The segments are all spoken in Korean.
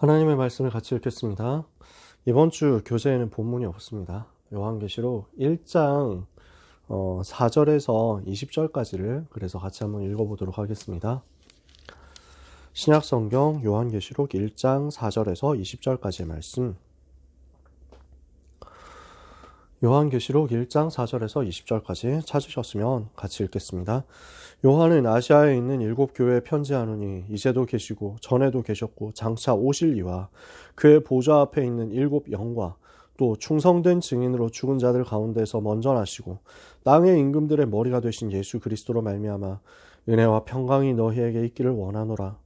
하나님의 말씀을 같이 읽겠습니다. 이번 주 교재에는 본문이 없습니다. 요한계시록 1장 4절에서 20절까지를 그래서 같이 한번 읽어보도록 하겠습니다. 신약성경 요한계시록 1장 4절에서 20절까지의 말씀. 요한계시록 1장 4절에서 20절까지 찾으셨으면 같이 읽겠습니다. 요한은 아시아에 있는 7교회에 편지하노니 이제도 계시고 전에도 계셨고 장차 오실 이와 그의 보좌 앞에 있는 7 영과 또 충성된 증인으로 죽은 자들 가운데서 먼저 나시고 땅의 임금들의 머리가 되신 예수 그리스도로 말미암아 은혜와 평강이 너희에게 있기를 원하노라.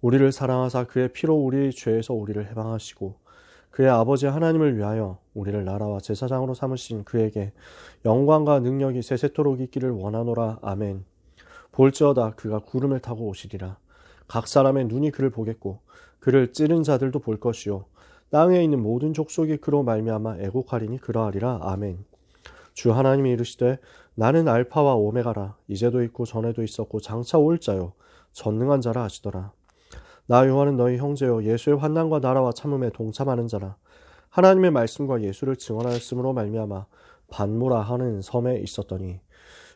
우리를 사랑하사 그의 피로 우리 죄에서 우리를 해방하시고 그의 아버지 하나님을 위하여 우리를 나라와 제사장으로 삼으신 그에게 영광과 능력이 세세토록 있기를 원하노라. 아멘. 볼지어다 그가 구름을 타고 오시리라. 각 사람의 눈이 그를 보겠고 그를 찌른 자들도 볼 것이요 땅에 있는 모든 족속이 그로 말미암아 애곡하리니 그러하리라. 아멘. 주 하나님이 이르시되 나는 알파와 오메가라. 이제도 있고 전에도 있었고 장차 올 자요 전능한 자라 하시더라. 나 요한은 너희 형제요 예수의 환난과 나라와 참음에 동참하는 자라. 하나님의 말씀과 예수를 증언하였으므로 말미암아 반모라 하는 섬에 있었더니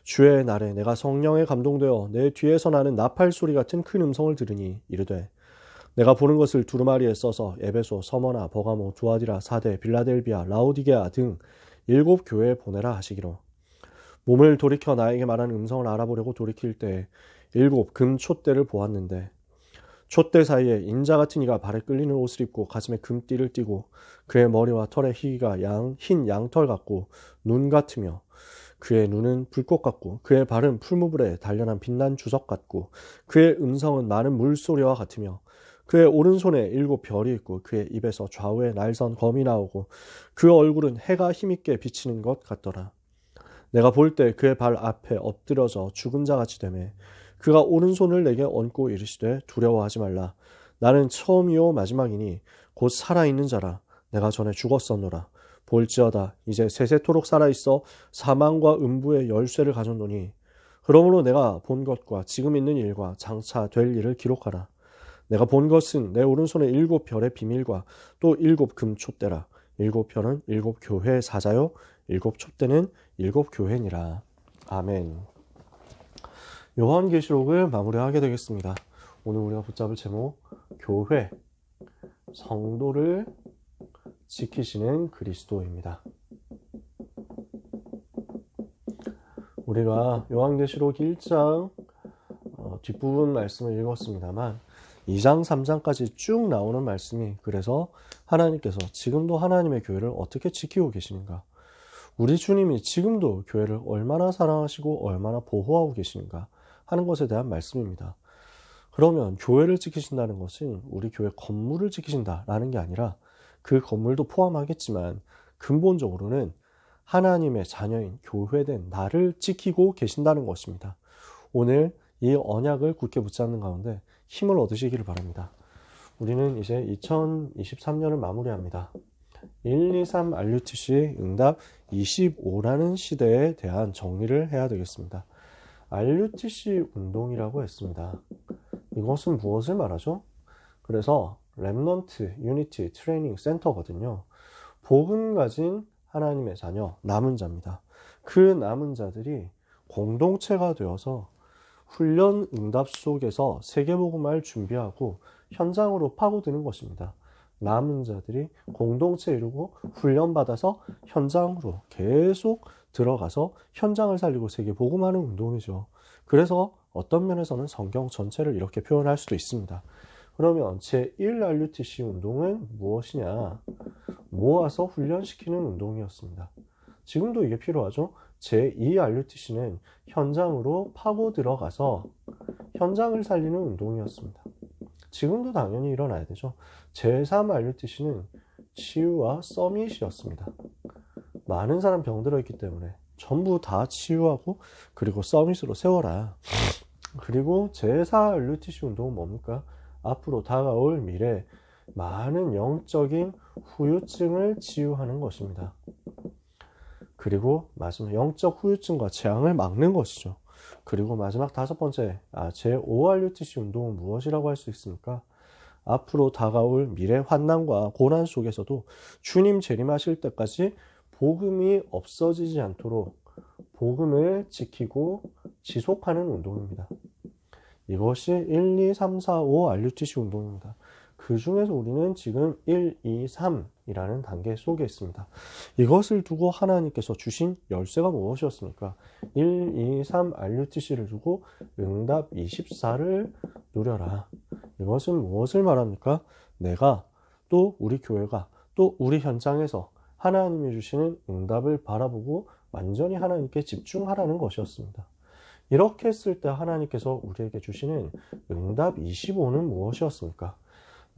주의 날에 내가 성령에 감동되어 내 뒤에서 나는 나팔 소리 같은 큰 음성을 들으니 이르되 내가 보는 것을 두루마리에 써서 에베소, 서머나, 버가모, 두아디라, 사데, 빌라델비아, 라오디게아 등 7 교회에 보내라 하시기로. 몸을 돌이켜 나에게 말한 음성을 알아보려고 돌이킬 때에 7 금촛대를 보았는데 촛대 사이에 인자 같은 이가 발에 끌리는 옷을 입고 가슴에 금띠를 띠고 그의 머리와 털의 희기가 흰 양털 같고 눈 같으며 그의 눈은 불꽃 같고 그의 발은 풀무불에 단련한 빛난 주석 같고 그의 음성은 많은 물소리와 같으며 그의 오른손에 7 별이 있고 그의 입에서 좌우에 날선 검이 나오고 그 얼굴은 해가 힘있게 비치는 것 같더라. 내가 볼 때 그의 발 앞에 엎드려져 죽은 자같이 되매 그가 오른손을 내게 얹고 이르시되 두려워하지 말라. 나는 처음이요 마지막이니 곧 살아있는 자라. 내가 전에 죽었었노라. 볼지어다 이제 세세토록 살아있어 사망과 음부의 열쇠를 가졌노니 그러므로 내가 본 것과 지금 있는 일과 장차 될 일을 기록하라. 내가 본 것은 내 오른손에 7 별의 비밀과 또 7 금촛대라. 7 별은 7 교회의 사자요 7 촛대는 7 교회니라. 아멘. 요한계시록을 마무리하게 되겠습니다. 오늘 우리가 붙잡을 제목 교회, 성도를 지키시는 그리스도입니다. 우리가 요한계시록 1장 뒷부분 말씀을 읽었습니다만 2장 3장까지 쭉 나오는 말씀이 그래서 하나님께서 지금도 하나님의 교회를 어떻게 지키고 계시는가, 우리 주님이 지금도 교회를 얼마나 사랑하시고 얼마나 보호하고 계시는가 하는 것에 대한 말씀입니다. 그러면 교회를 지키신다는 것은 우리 교회 건물을 지키신다라는 게 아니라 그 건물도 포함하겠지만 근본적으로는 하나님의 자녀인 교회된 나를 지키고 계신다는 것입니다. 오늘 이 언약을 굳게 붙잡는 가운데 힘을 얻으시기를 바랍니다. 우리는 이제 2023년을 마무리합니다. 1, 2, 3 RUTC 응답 25라는 시대에 대한 정리를 해야 되겠습니다. RUTC 운동이라고 했습니다. 이것은 무엇을 말하죠? 그래서 렘넌트 유니티 트레이닝 센터거든요. 복음 가진 하나님의 자녀, 남은 자입니다. 그 남은 자들이 공동체가 되어서 훈련 응답 속에서 세계복음화를 준비하고 현장으로 파고드는 것입니다. 남은 자들이 공동체 이루고 훈련받아서 현장으로 계속 들어가서 현장을 살리고 세계복음화하는 운동이죠. 그래서 어떤 면에서는 성경 전체를 이렇게 표현할 수도 있습니다. 그러면 제1 RUTC 운동은 무엇이냐? 모아서 훈련시키는 운동이었습니다. 지금도 이게 필요하죠. 제2 RUTC는 현장으로 파고 들어가서 현장을 살리는 운동이었습니다. 지금도 당연히 일어나야 되죠. 제3 RUTC는 치유와 서밋이었습니다. 많은 사람 병들어 있기 때문에 전부 다 치유하고 그리고 서밋으로 세워라. 그리고 제4 RUTC 운동은 뭡니까? 앞으로 다가올 미래 많은 영적인 후유증을 치유하는 것입니다. 그리고 마지막 영적 후유증과 재앙을 막는 것이죠. 그리고 마지막 5번째 제5 RUTC 운동은 무엇이라고 할 수 있습니까? 앞으로 다가올 미래 환난과 고난 속에서도 주님 재림하실 때까지 복음이 없어지지 않도록 복음을 지키고 지속하는 운동입니다. 이것이 1, 2, 3, 4, 5 RUTC 운동입니다. 그 중에서 우리는 지금 1, 2, 3이라는 단계 속에 있습니다. 이것을 두고 하나님께서 주신 열쇠가 무엇이었습니까? 1, 2, 3 RUTC를 두고 응답 24를 누려라. 이것은 무엇을 말합니까? 내가 또 우리 교회가 또 우리 현장에서 하나님이 주시는 응답을 바라보고 완전히 하나님께 집중하라는 것이었습니다. 이렇게 했을 때 하나님께서 우리에게 주시는 응답 25는 무엇이었습니까?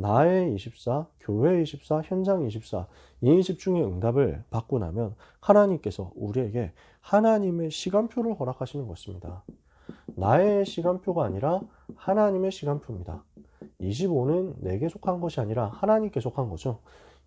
나의 24, 교회 24, 현장 24, 이 집중의 응답을 받고 나면 하나님께서 우리에게 하나님의 시간표를 허락하시는 것입니다. 나의 시간표가 아니라 하나님의 시간표입니다. 25는 내게 속한 것이 아니라 하나님께 속한 거죠.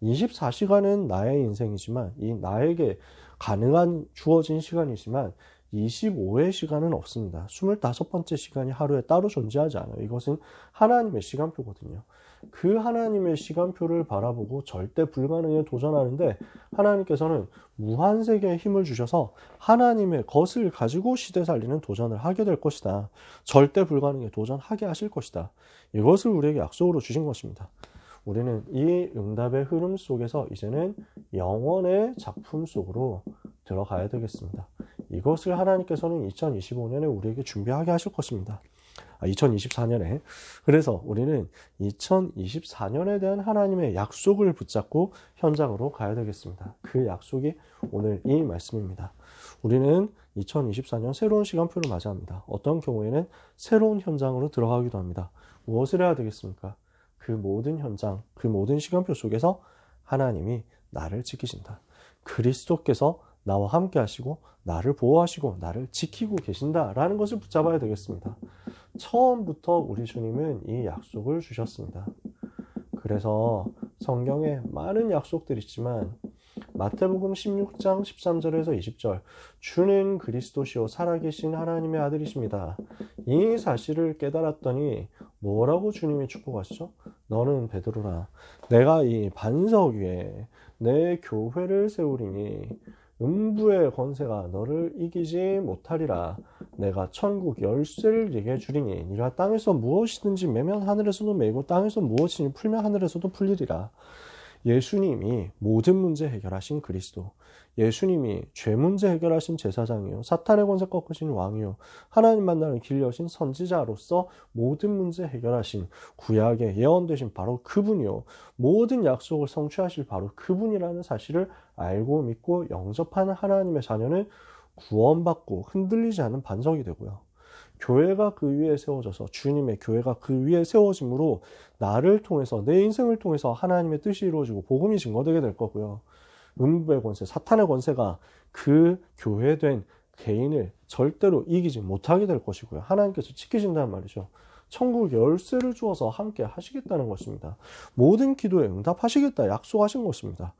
24시간은 나의 인생이지만 이 나에게 가능한 주어진 시간이지만 25의 시간은 없습니다. 25번째 시간이 하루에 따로 존재하지 않아요. 이것은 하나님의 시간표거든요. 그 하나님의 시간표를 바라보고 절대 불가능에 도전하는데 하나님께서는 무한세계의 힘을 주셔서 하나님의 것을 가지고 시대 살리는 도전을 하게 될 것이다. 절대 불가능에 도전하게 하실 것이다. 이것을 우리에게 약속으로 주신 것입니다. 우리는 이 응답의 흐름 속에서 이제는 영원의 작품 속으로 들어가야 되겠습니다. 이것을 하나님께서는 2025년에 우리에게 준비하게 하실 것입니다. 2024년에. 그래서 우리는 2024년에 대한 하나님의 약속을 붙잡고 현장으로 가야 되겠습니다. 그 약속이 오늘 이 말씀입니다. 우리는 2024년 새로운 시간표를 맞이합니다. 어떤 경우에는 새로운 현장으로 들어가기도 합니다. 무엇을 해야 되겠습니까? 그 모든 현장, 그 모든 시간표 속에서 하나님이 나를 지키신다. 그리스도께서 나와 함께 하시고 나를 보호하시고 나를 지키고 계신다라는 것을 붙잡아야 되겠습니다. 처음부터 우리 주님은 이 약속을 주셨습니다. 그래서 성경에 많은 약속들이 있지만 마태복음 16장 13절에서 20절 주는 그리스도시요 살아계신 하나님의 아들이십니다. 이 사실을 깨달았더니 뭐라고 주님이 축복하시죠? 너는 베드로라. 내가 이 반석 위에 내 교회를 세우리니 음부의 권세가 너를 이기지 못하리라. 내가 천국 열쇠를 네게 주리니 네가 땅에서 무엇이든지 매면 하늘에서도 매고 땅에서 무엇이든지 풀면 하늘에서도 풀리리라. 예수님이 모든 문제 해결하신 그리스도, 예수님이 죄 문제 해결하신 제사장이요 사탄의 권세 꺾으신 왕이요 하나님 만나는 길 여신 선지자로서 모든 문제 해결하신 구약에 예언되신 바로 그분이요 모든 약속을 성취하실 바로 그분이라는 사실을 알고 믿고 영접하는 하나님의 자녀는 구원받고 흔들리지 않는 반석이 되고요. 교회가 그 위에 세워져서 주님의 교회가 그 위에 세워짐으로 나를 통해서 내 인생을 통해서 하나님의 뜻이 이루어지고 복음이 증거되게 될 거고요. 음부의 권세, 사탄의 권세가 그 교회된 개인을 절대로 이기지 못하게 될 것이고요. 하나님께서 지키신다는 말이죠. 천국 열쇠를 주어서 함께 하시겠다는 것입니다. 모든 기도에 응답하시겠다 약속하신 것입니다.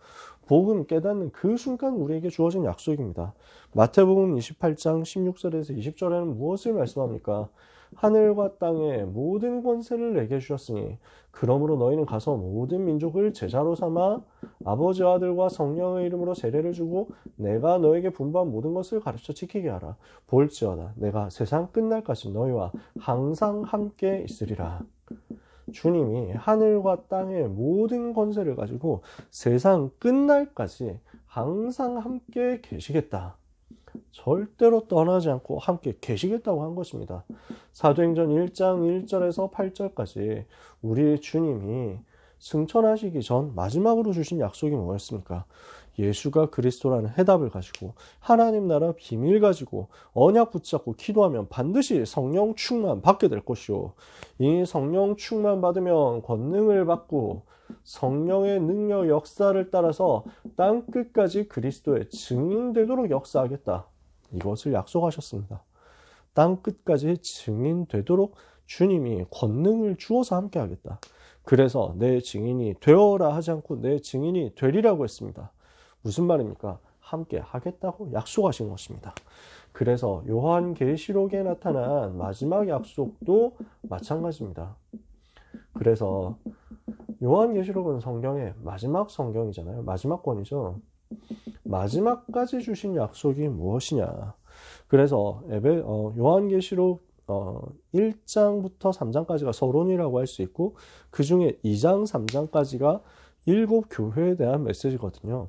복음 깨닫는 그 순간 우리에게 주어진 약속입니다. 마태복음 28장 16절에서 20절에는 무엇을 말씀합니까? 하늘과 땅의 모든 권세를 내게 주셨으니 그러므로 너희는 가서 모든 민족을 제자로 삼아 아버지와 아들과 성령의 이름으로 세례를 주고 내가 너에게 분부한 모든 것을 가르쳐 지키게 하라. 볼지어다 내가 세상 끝날까지 너희와 항상 함께 있으리라. 주님이 하늘과 땅의 모든 권세를 가지고 세상 끝날까지 항상 함께 계시겠다. 절대로 떠나지 않고 함께 계시겠다고 한 것입니다. 사도행전 1장 1절에서 8절까지 우리 주님이 승천하시기 전 마지막으로 주신 약속이 뭐였습니까? 예수가 그리스도라는 해답을 가지고 하나님 나라 비밀 가지고 언약 붙잡고 기도하면 반드시 성령 충만 받게 될 것이요. 이 성령 충만 받으면 권능을 받고 성령의 능력 역사를 따라서 땅 끝까지 그리스도의 증인되도록 역사하겠다. 이것을 약속하셨습니다. 땅 끝까지 증인되도록 주님이 권능을 주어서 함께 하겠다. 그래서 내 증인이 되어라 하지 않고 내 증인이 되리라고 했습니다. 무슨 말입니까? 함께 하겠다고 약속하신 것입니다. 그래서 요한계시록에 나타난 마지막 약속도 마찬가지입니다. 그래서 요한계시록은 성경의 마지막 성경이잖아요. 마지막 권이죠. 마지막까지 주신 약속이 무엇이냐. 그래서 요한계시록 1장부터 3장까지가 서론이라고 할 수 있고, 그 중에 2장, 3장까지가 7교회에 대한 메시지거든요.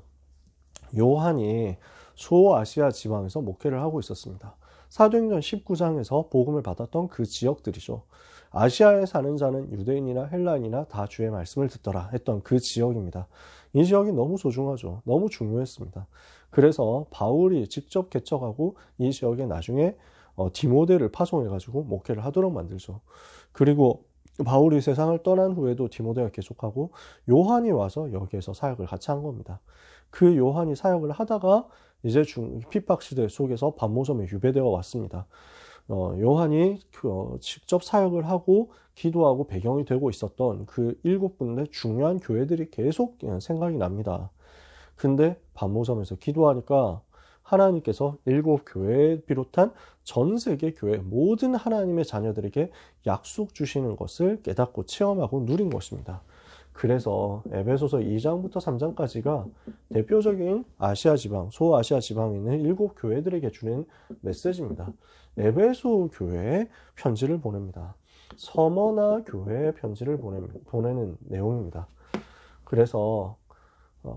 요한이 소아시아 지방에서 목회를 하고 있었습니다. 사도행전 19장에서 복음을 받았던 그 지역들이죠. 아시아에 사는 자는 유대인이나 헬라인이나 다 주의 말씀을 듣더라 했던 그 지역입니다. 이 지역이 너무 소중하죠. 너무 중요했습니다. 그래서 바울이 직접 개척하고 이 지역에 나중에 디모데를 파송해가지고 목회를 하도록 만들죠. 그리고 바울이 세상을 떠난 후에도 디모데가 계속하고 요한이 와서 여기에서 사역을 같이 한 겁니다. 그 요한이 사역을 하다가 이제 핍박 시대 속에서 반모섬에 유배되어 왔습니다. 요한이 직접 사역을 하고 기도하고 배경이 되고 있었던 그 7군데 중요한 교회들이 계속 생각이 납니다. 근데 반모섬에서 기도하니까 하나님께서 7교회에 비롯한 전 세계 교회 모든 하나님의 자녀들에게 약속 주시는 것을 깨닫고 체험하고 누린 것입니다. 그래서 에베소서 2장부터 3장까지가 대표적인 아시아 지방, 소아시아 지방에 있는 7교회들에게 주는 메시지입니다. 에베소 교회에 편지를 보냅니다. 서머나 교회에 편지를 보내는 내용입니다. 그래서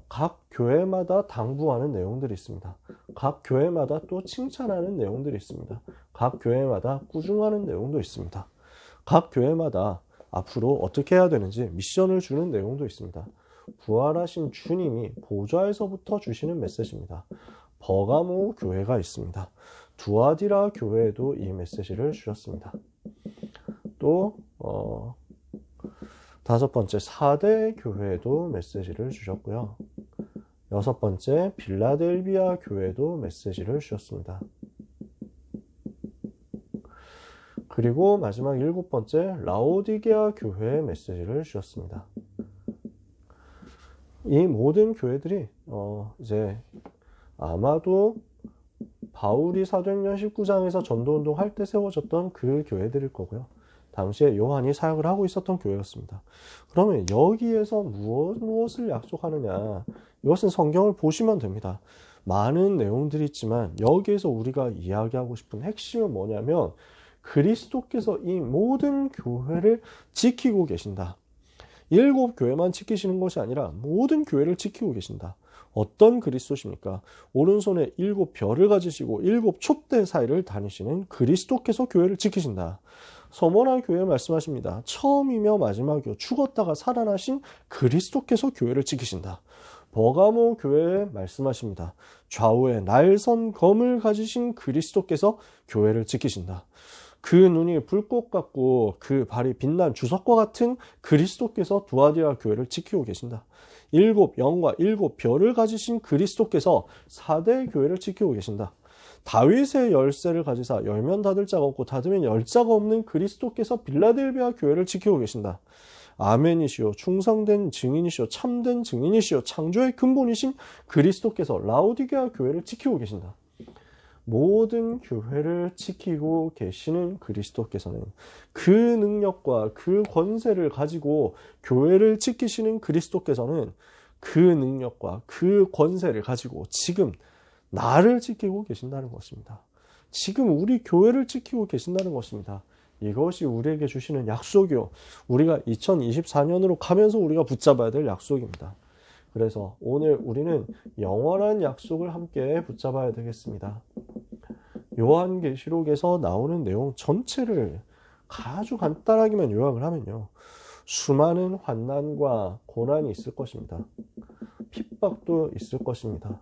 각 교회마다 당부하는 내용들이 있습니다. 각 교회마다 또 칭찬하는 내용들이 있습니다. 각 교회마다 꾸중하는 내용도 있습니다. 각 교회마다 앞으로 어떻게 해야 되는지 미션을 주는 내용도 있습니다. 부활하신 주님이 보좌에서부터 주시는 메시지입니다. 버가모 교회가 있습니다. 두아디라 교회에도 이 메시지를 주셨습니다. 또 5번째 사대 교회에도 메시지를 주셨고요. 6번째 빌라델비아 교회에도 메시지를 주셨습니다. 그리고 마지막 7번째 라오디게아 교회에 메시지를 주셨습니다. 이 모든 교회들이 이제 아마도 바울이 사도행전 19장에서 전도운동 할 때 세워졌던 그 교회들일 거고요. 당시에 요한이 사역을 하고 있었던 교회였습니다. 그러면 여기에서 무엇을 약속하느냐? 이것은 성경을 보시면 됩니다. 많은 내용들이 있지만 여기에서 우리가 이야기하고 싶은 핵심은 뭐냐면 그리스도께서 이 모든 교회를 지키고 계신다. 7교회만 지키시는 것이 아니라 모든 교회를 지키고 계신다. 어떤 그리스도십니까? 오른손에 7별을 가지시고 7촛대 사이를 다니시는 그리스도께서 교회를 지키신다. 서머나 교회 말씀하십니다. 처음이며 마지막이요 죽었다가 살아나신 그리스도께서 교회를 지키신다. 버가모 교회에 말씀하십니다. 좌우에 날선 검을 가지신 그리스도께서 교회를 지키신다. 그 눈이 불꽃 같고 그 발이 빛난 주석과 같은 그리스도께서 두아디라 교회를 지키고 계신다. 7영과 7별을 가지신 그리스도께서 4대 교회를 지키고 계신다. 다윗의 열쇠를 가지사 열면 닫을 자가 없고 닫으면 열 자가 없는 그리스도께서 빌라델비아 교회를 지키고 계신다. 아멘이시오 충성된 증인이시오 참된 증인이시오 창조의 근본이신 그리스도께서 라오디게아 교회를 지키고 계신다. 모든 교회를 지키고 계시는 그리스도께서는 그 능력과 그 권세를 가지고 교회를 지키시는 그리스도께서는 그 능력과 그 권세를 가지고 지금 나를 지키고 계신다는 것입니다. 지금 우리 교회를 지키고 계신다는 것입니다. 이것이 우리에게 주시는 약속이요. 우리가 2024년으로 가면서 우리가 붙잡아야 될 약속입니다. 그래서 오늘 우리는 영원한 약속을 함께 붙잡아야 되겠습니다. 요한계시록에서 나오는 내용 전체를 아주 간단하게만 요약을 하면요. 수많은 환난과 고난이 있을 것입니다. 핍박도 있을 것입니다.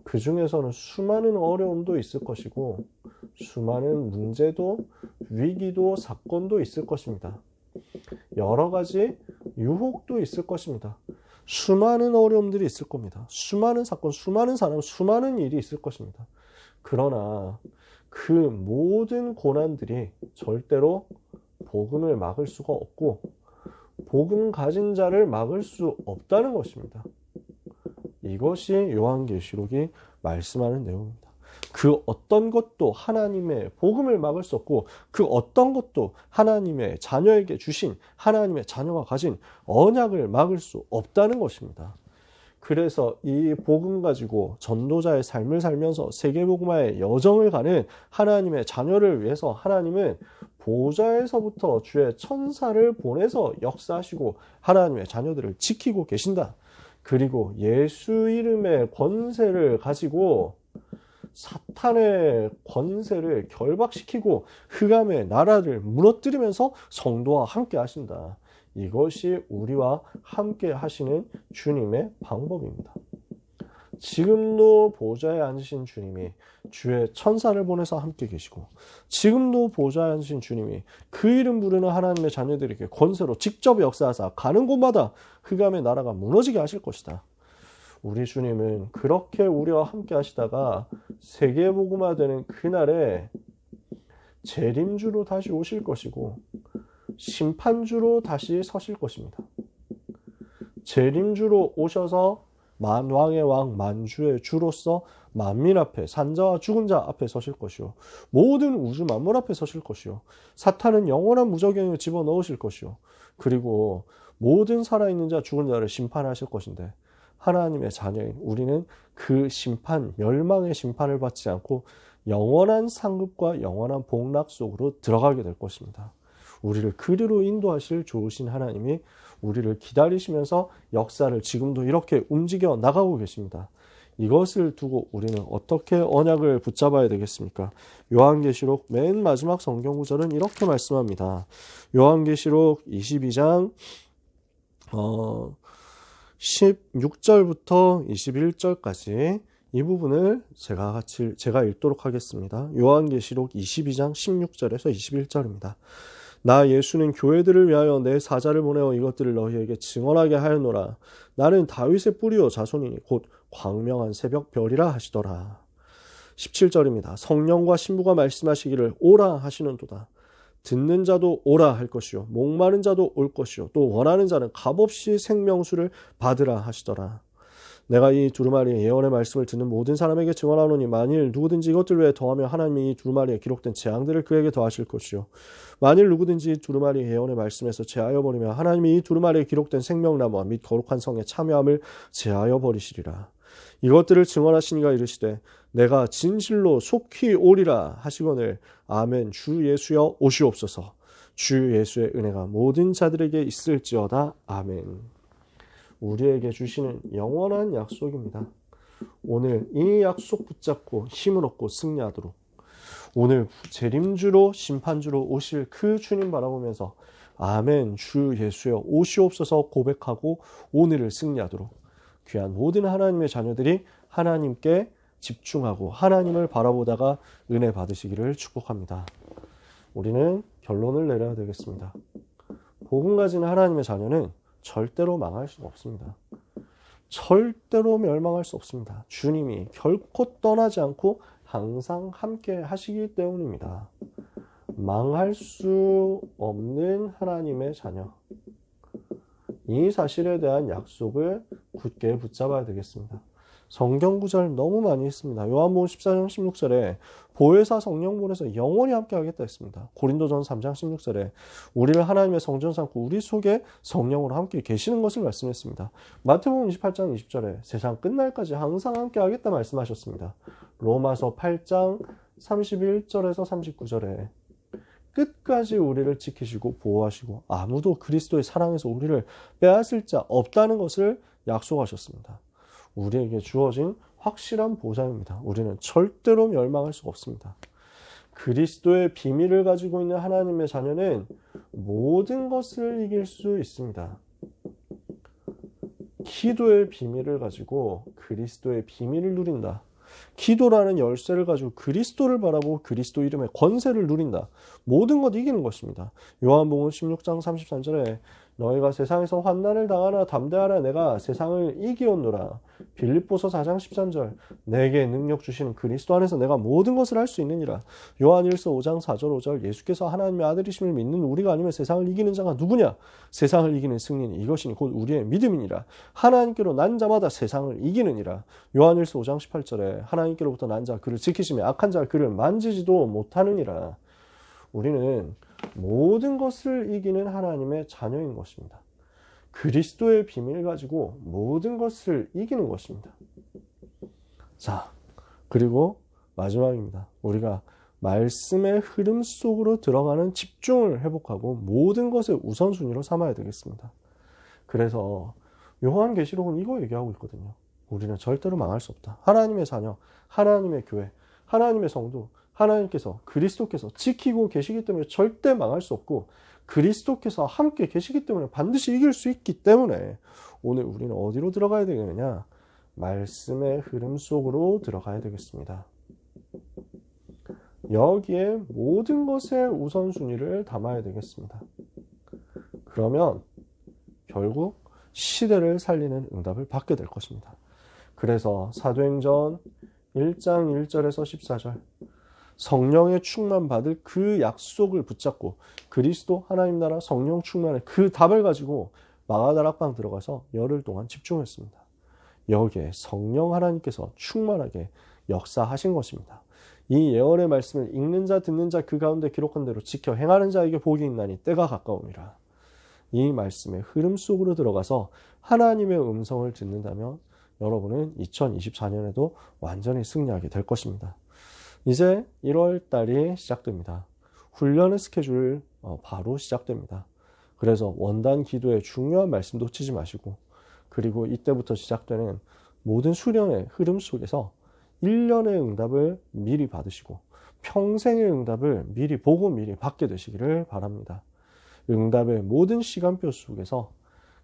그 중에서는 수많은 어려움도 있을 것이고 수많은 문제도 위기도 사건도 있을 것입니다. 여러 가지 유혹도 있을 것입니다. 수많은 어려움들이 있을 겁니다. 수많은 사건, 수많은 사람, 수많은 일이 있을 것입니다. 그러나 그 모든 고난들이 절대로 복음을 막을 수가 없고 복음 가진 자를 막을 수 없다는 것입니다. 이것이 요한계시록이 말씀하는 내용입니다. 그 어떤 것도 하나님의 복음을 막을 수 없고 그 어떤 것도 하나님의 자녀에게 주신 하나님의 자녀가 가진 언약을 막을 수 없다는 것입니다. 그래서 이 복음 가지고 전도자의 삶을 살면서 세계복음화의 여정을 가는 하나님의 자녀를 위해서 하나님은 보좌에서부터 주의 천사를 보내서 역사하시고 하나님의 자녀들을 지키고 계신다. 그리고 예수 이름의 권세를 가지고 사탄의 권세를 결박시키고 흑암의 나라를 무너뜨리면서 성도와 함께 하신다. 이것이 우리와 함께 하시는 주님의 방법입니다. 지금도 보좌에 앉으신 주님이 주의 천사를 보내서 함께 계시고 지금도 보좌에 앉으신 주님이 그 이름 부르는 하나님의 자녀들에게 권세로 직접 역사하사 가는 곳마다 흑암의 나라가 무너지게 하실 것이다. 우리 주님은 그렇게 우리와 함께 하시다가 세계복음화되는 그날에 재림주로 다시 오실 것이고 심판주로 다시 서실 것입니다. 재림주로 오셔서 만왕의 왕 만주의 주로서 만민 앞에 산자와 죽은 자 앞에 서실 것이요 모든 우주 만물 앞에 서실 것이요 사탄은 영원한 무저갱에 집어넣으실 것이요 그리고 모든 살아있는 자 죽은 자를 심판하실 것인데 하나님의 자녀인 우리는 그 심판 멸망의 심판을 받지 않고 영원한 상급과 영원한 복락 속으로 들어가게 될 것입니다. 우리를 그리로 인도하실 좋으신 하나님이 우리를 기다리시면서 역사를 지금도 이렇게 움직여 나가고 계십니다. 이것을 두고 우리는 어떻게 언약을 붙잡아야 되겠습니까? 요한계시록 맨 마지막 성경 구절은 이렇게 말씀합니다. 요한계시록 22장 16절부터 21절까지 이 부분을 제가 읽도록 하겠습니다. 요한계시록 22장 16절에서 21절입니다. 나 예수는 교회들을 위하여 내 사자를 보내어 이것들을 너희에게 증언하게 하였노라. 나는 다윗의 뿌리요 자손이니 곧 광명한 새벽 별이라 하시더라. 17절입니다. 성령과 신부가 말씀하시기를 오라 하시는도다. 듣는 자도 오라 할 것이요 목마른 자도 올 것이요 또 원하는 자는 값없이 생명수를 받으라 하시더라. 내가 이 두루마리의 예언의 말씀을 듣는 모든 사람에게 증언하노니 만일 누구든지 이것들 외에 더하며 하나님이 이 두루마리에 기록된 재앙들을 그에게 더하실 것이요 만일 누구든지 두루마리의 예언의 말씀에서 제하여 버리면 하나님이 이 두루마리에 기록된 생명나무와 및 거룩한 성에 참여함을 제하여 버리시리라. 이것들을 증언하시니가 이르시되 내가 진실로 속히 오리라 하시거늘 아멘. 주 예수여 오시옵소서. 주 예수의 은혜가 모든 자들에게 있을지어다. 아멘. 우리에게 주시는 영원한 약속입니다. 오늘 이 약속 붙잡고 힘을 얻고 승리하도록 오늘 재림주로 심판주로 오실 그 주님 바라보면서 아멘 주 예수여 오시옵소서 고백하고 오늘을 승리하도록 귀한 모든 하나님의 자녀들이 하나님께 집중하고 하나님을 바라보다가 은혜 받으시기를 축복합니다. 우리는 결론을 내려야 되겠습니다. 복음 가진 하나님의 자녀는 절대로 망할 수가 없습니다. 절대로 멸망할 수 없습니다. 주님이 결코 떠나지 않고 항상 함께 하시기 때문입니다. 망할 수 없는 하나님의 자녀. 이 사실에 대한 약속을 굳게 붙잡아야 되겠습니다. 성경 구절 너무 많이 있습니다. 요한복음 14장 16절에 보혜사 성령 보내서 영원히 함께 하겠다 했습니다. 고린도전서 3장 16절에 우리를 하나님의 성전 삼고 우리 속에 성령으로 함께 계시는 것을 말씀했습니다. 마태복음 28장 20절에 세상 끝날까지 항상 함께 하겠다 말씀하셨습니다. 로마서 8장 31절에서 39절에 끝까지 우리를 지키시고 보호하시고 아무도 그리스도의 사랑에서 우리를 빼앗을 자 없다는 것을 약속하셨습니다. 우리에게 주어진 확실한 보장입니다. 우리는 절대로 멸망할 수가 없습니다. 그리스도의 비밀을 가지고 있는 하나님의 자녀는 모든 것을 이길 수 있습니다. 기도의 비밀을 가지고 그리스도의 비밀을 누린다. 기도라는 열쇠를 가지고 그리스도를 바라보고 그리스도 이름의 권세를 누린다. 모든 것 이기는 것입니다. 요한복음 16장 33절에 너희가 세상에서 환난을 당하나 담대하라. 내가 세상을 이기었노라. 빌립보서 4장 13절. 내게 능력 주시는 그리스도 안에서 내가 모든 것을 할 수 있느니라. 요한일서 5장 4절 5절. 예수께서 하나님의 아들이심을 믿는 우리가 아니면 세상을 이기는 자가 누구냐? 세상을 이기는 승리는 이것이니 곧 우리의 믿음이니라. 하나님께로 난 자마다 세상을 이기느니라. 요한일서 5장 18절에 하나님께로부터 난 자 그를 지키시며 악한 자 그를 만지지도 못하느니라. 우리는 모든 것을 이기는 하나님의 자녀인 것입니다. 그리스도의 비밀 가지고 모든 것을 이기는 것입니다. 자, 그리고 마지막입니다. 우리가 말씀의 흐름 속으로 들어가는 집중을 회복하고 모든 것을 우선순위로 삼아야 되겠습니다. 그래서 요한계시록은 이거 얘기하고 있거든요. 우리는 절대로 망할 수 없다. 하나님의 자녀, 하나님의 교회, 하나님의 성도, 하나님께서 그리스도께서 지키고 계시기 때문에 절대 망할 수 없고 그리스도께서 함께 계시기 때문에 반드시 이길 수 있기 때문에 오늘 우리는 어디로 들어가야 되느냐? 말씀의 흐름 속으로 들어가야 되겠습니다. 여기에 모든 것의 우선순위를 담아야 되겠습니다. 그러면 결국 시대를 살리는 응답을 받게 될 것입니다. 그래서 사도행전 1장 1절에서 14절 성령의 충만 받을 그 약속을 붙잡고 그리스도 하나님 나라 성령 충만의 그 답을 가지고 마가다락방 들어가서 열흘 동안 집중했습니다. 여기에 성령 하나님께서 충만하게 역사하신 것입니다. 이 예언의 말씀을 읽는 자 듣는 자 그 가운데 기록한 대로 지켜 행하는 자에게 복이 있나니 때가 가까움이라. 이 말씀의 흐름 속으로 들어가서 하나님의 음성을 듣는다면 여러분은 2024년에도 완전히 승리하게 될 것입니다. 이제 1월 달이 시작됩니다. 훈련의 스케줄 바로 시작됩니다. 그래서 원단 기도의 중요한 말씀 놓치지 마시고 그리고 이때부터 시작되는 모든 수련의 흐름 속에서 1년의 응답을 미리 받으시고 평생의 응답을 미리 보고 미리 받게 되시기를 바랍니다. 응답의 모든 시간표 속에서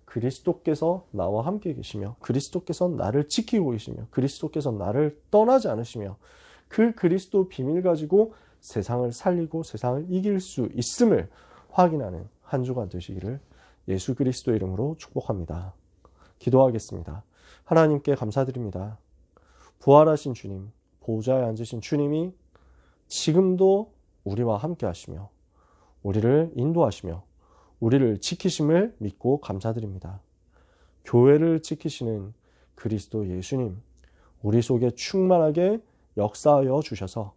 그리스도께서 나와 함께 계시며 그리스도께서 나를 지키고 계시며 그리스도께서 나를 떠나지 않으시며 그 그리스도 비밀 가지고 세상을 살리고 세상을 이길 수 있음을 확인하는 한 주간 되시기를 예수 그리스도 이름으로 축복합니다. 기도하겠습니다. 하나님께 감사드립니다. 부활하신 주님, 보좌에 앉으신 주님이 지금도 우리와 함께 하시며 우리를 인도하시며 우리를 지키심을 믿고 감사드립니다. 교회를 지키시는 그리스도 예수님, 우리 속에 충만하게 역사하여 주셔서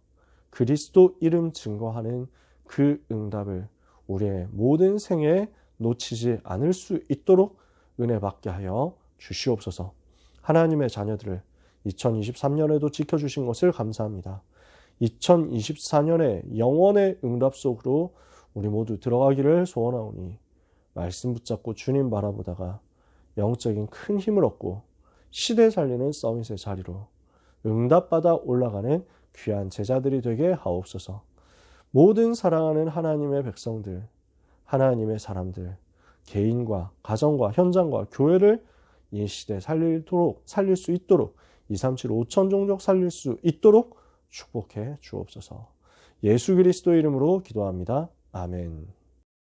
그리스도 이름 증거하는 그 응답을 우리의 모든 생애에 놓치지 않을 수 있도록 은혜 받게 하여 주시옵소서. 하나님의 자녀들을 2023년에도 지켜주신 것을 감사합니다. 2024년에 영원의 응답 속으로 우리 모두 들어가기를 소원하오니 말씀 붙잡고 주님 바라보다가 영적인 큰 힘을 얻고 시대 살리는 서밋의 자리로 응답받아 올라가는 귀한 제자들이 되게 하옵소서. 모든 사랑하는 하나님의 백성들, 하나님의 사람들, 개인과 가정과 현장과 교회를 이 시대에 살릴 수 있도록 237 5천 종족 살릴 수 있도록 축복해 주옵소서. 예수 그리스도 이름으로 기도합니다. 아멘.